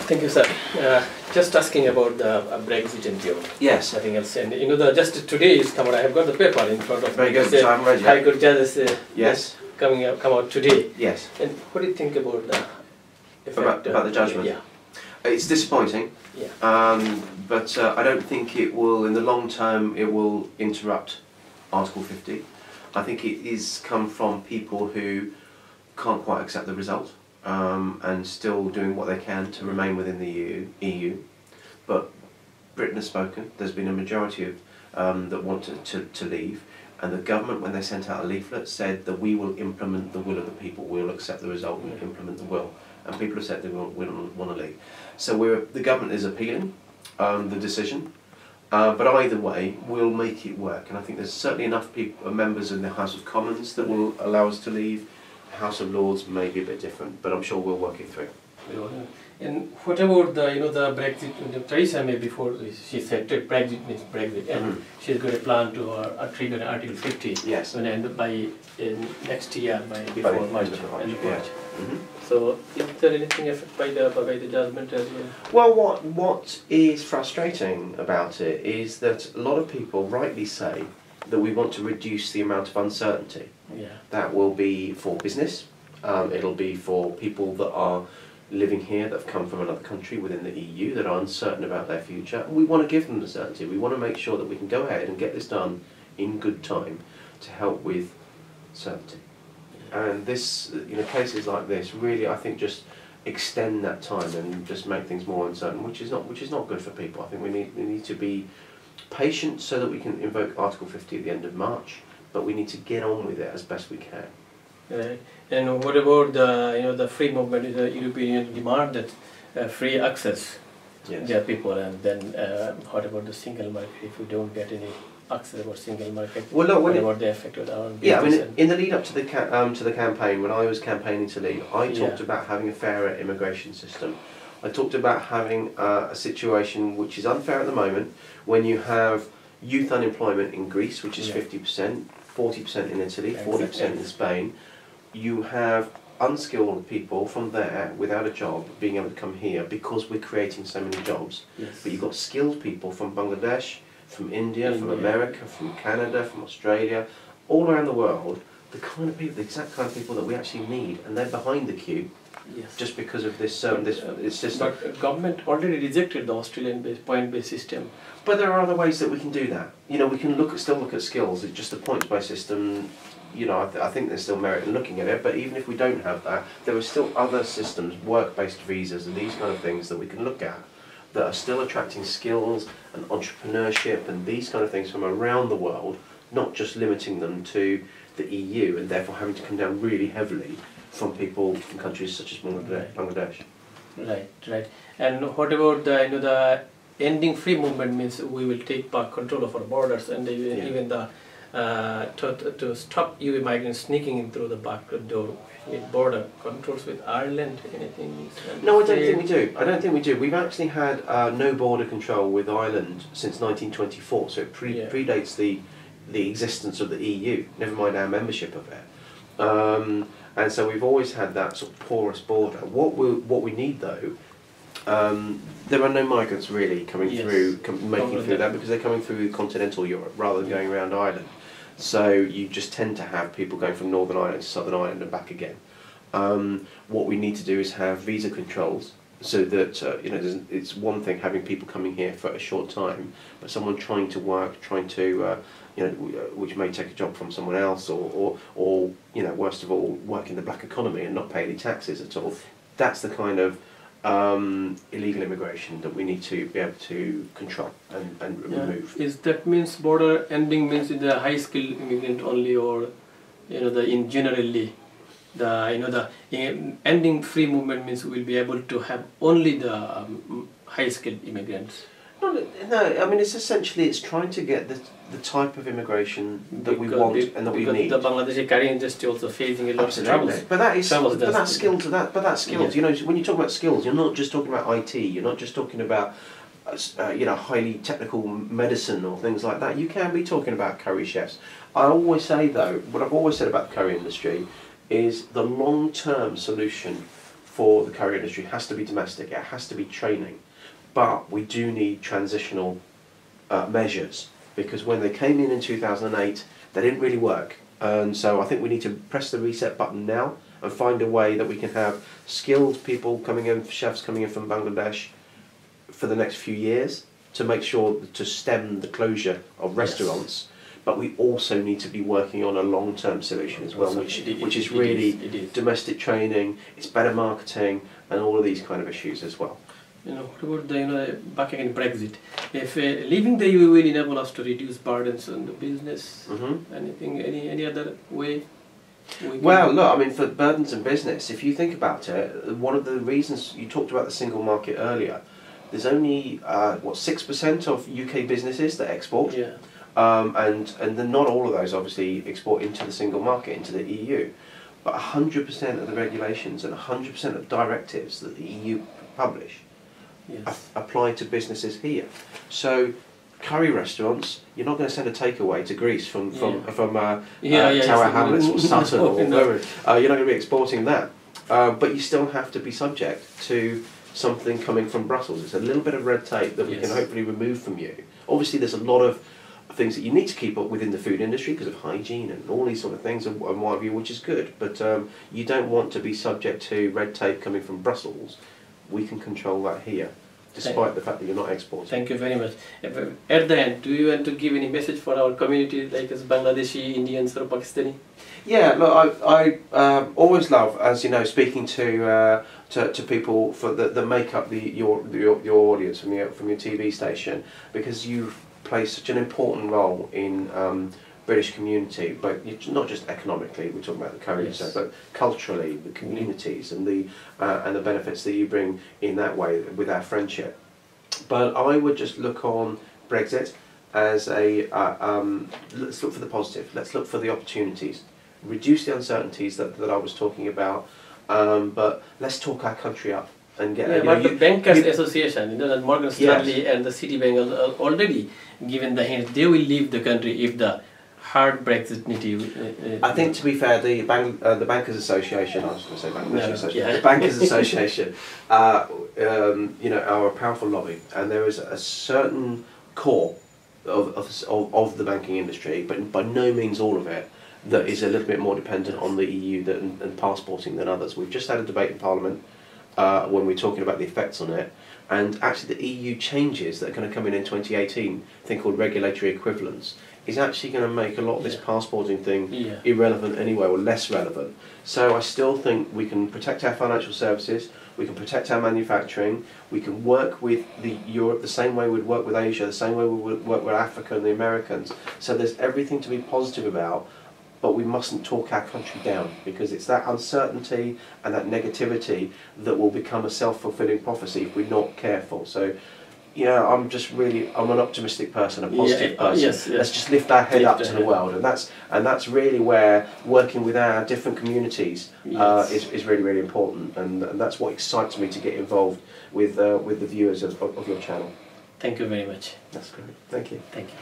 Thank you, sir. Just asking about the Brexit NGO. Yes. Nothing else. And you know, just today is come out. I have got the paper in front of me. Very good. So I'm ready. High Court judges. Yes. Come out today. Yes. And what do you think about the effect, about the judgment? Yeah. It's disappointing. Yeah. But I don't think it will, in the long term, it will interrupt Article 50. I think it is come from people who can't quite accept the result. And still doing what they can to remain within the EU. But Britain has spoken. There's been a majority of that want to leave, and the government, when they sent out a leaflet, said that we will implement the will of the people. We'll accept the result. We'll implement the will. And people have said they don't want to leave. So the government is appealing the decision. But either way, we'll make it work. And I think there's certainly enough members in the House of Commons that will allow us to leave. House of Lords may be a bit different, but I'm sure we'll work it through. And what about the Brexit? Theresa May, before she said that Brexit means Brexit, and she's got a plan to trigger Article 50. Yes. And by next year, before March. So, is there anything affected by the judgment as well? Well, what is frustrating about it is that a lot of people rightly say that we want to reduce the amount of uncertainty. Yeah. That will be for business, it'll be for people that are living here, that have come from another country within the EU, that are uncertain about their future. And we want to give them the certainty. We want to make sure that we can go ahead and get this done in good time to help with certainty. And this, cases like this really, I think, just extend that time and just make things more uncertain, which is not good for people. I think we need to be patient so that we can invoke Article 50 at the end of March, but we need to get on with it as best we can. Right. And what about the free movement? The European Union demand that free access their people, and then what about the single market? If we don't get any access about single market, well, look, what about the effect of our business? Yeah, I mean, in the lead up to the campaign, when I was campaigning to leave, I talked about having a fairer immigration system. I talked about having a situation which is unfair at the moment, when you have youth unemployment in Greece, which is 50%, 40% in Italy, 40% in Spain. You have unskilled people from there without a job being able to come here because we're creating so many jobs. Yes. But you've got skilled people from Bangladesh, from India, from America, from Canada, from Australia, all around the world, the kind of people, the exact kind of people that we actually need, and they're behind the queue. Yes. Just because of this this system. But government already rejected the Australian point-based system. But there are other ways that we can do that. We can still look at skills. It's just a points-based system. I think there's still merit in looking at it. But even if we don't have that, there are still other systems, work-based visas and these kind of things that we can look at that are still attracting skills and entrepreneurship and these kind of things from around the world, not just limiting them to the EU and therefore having to come down really heavily from people from countries such as Bangladesh. Right. And what about the ending free movement means we will take back control of our borders, and even to stop EU migrants sneaking in through the back door with border controls with Ireland, anything? No, I don't think we do. I don't think we do. We've actually had no border control with Ireland since 1924, so it predates the existence of the EU, never mind our membership of it. And so we've always had that sort of porous border. What we need though, there are no migrants really coming through, making through that, because they're coming through continental Europe rather than going around Ireland. So you just tend to have people going from Northern Ireland to Southern Ireland and back again. What we need to do is have visa controls, so that it's one thing having people coming here for a short time, but someone trying to work, which may take a job from someone else, or worst of all, work in the black economy and not pay any taxes at all. That's the kind of illegal immigration that we need to be able to control and remove. Is that means border ending means the high skilled immigrant only, or in generally the ending free movement means we'll be able to have only the high skilled immigrants? No, I mean it's trying to get the type of immigration that we want and that we need. The Bangladeshi carrying industry also facing a lot of troubles. But that's skills. When you talk about skills, you're not just talking about IT. You're not just talking about highly technical medicine or things like that. You can be talking about curry chefs. I always say though, what I've always said about the curry industry is the long-term solution for the curry industry has to be domestic, it has to be training, but we do need transitional measures, because when they came in 2008, they didn't really work. And so I think we need to press the reset button now and find a way that we can have skilled people coming in, chefs coming in from Bangladesh for the next few years to make sure to stem the closure of restaurants. But we also need to be working on a long-term solution as well, which is really domestic training, it's better marketing, and all of these kind of issues as well. What about the back again Brexit? If leaving the EU will enable us to reduce burdens on the business, anything, any other way? Well, look, I mean, for burdens and business, if you think about it, one of the reasons you talked about the single market earlier, there's only what 6% of UK businesses that export. Yeah. And then not all of those obviously export into the single market, into the EU, but 100% of the regulations and 100% of directives that the EU publish apply to businesses here. So curry restaurants, you're not going to send a takeaway to Greece from Tower Hamlets or Sutton or wherever. You're not going to be exporting that, but you still have to be subject to something coming from Brussels. It's a little bit of red tape that we can hopefully remove from you. Obviously there's a lot of things that you need to keep up within the food industry because of hygiene and all these sort of things and what have you, which is good, but you don't want to be subject to red tape coming from Brussels. We can control that here, despite the fact that you're not exporting. Thank you very much. At the end, do you want to give any message for our community, like as Bangladeshi, Indians or Pakistani? Yeah, look, I always love, as you know, speaking to people that make up your audience from your TV station, because you play such an important role in British community, but not just economically. We're talking about the curry, but culturally, the communities and the benefits that you bring in that way with our friendship. But I would just look on Brexit as a let's look for the positive. Let's look for the opportunities. Reduce the uncertainties that I was talking about, but let's talk our country up and get. But the Bankers Association, and Morgan Stanley and the Citibank are already given the hint they will leave the country if the hard Brexit I think, to be fair, the Bankers Association, I was going to say Bangladesh Association, the Bankers Association, you know, are a powerful lobby, and there is a certain core of the banking industry, but by no means all of it, that is a little bit more dependent on the EU and passporting than others. We've just had a debate in Parliament when we're talking about the effects on it, and actually the EU changes that are going to come in 2018, a thing called regulatory equivalence, is actually going to make a lot of this passporting thing irrelevant anyway, or less relevant. So I still think we can protect our financial services, we can protect our manufacturing, we can work with Europe the same way we'd work with Asia, the same way we would work with Africa and the Americans. So there's everything to be positive about, but we mustn't talk our country down, because it's that uncertainty and that negativity that will become a self-fulfilling prophecy if we're not careful. So, you know, I'm an optimistic person, a positive person. Let's just lift our head up to the world, and that's really where working with our different communities is really, really important, and that's what excites me to get involved with the viewers of your channel. Thank you very much. That's great. Thank you. Thank you.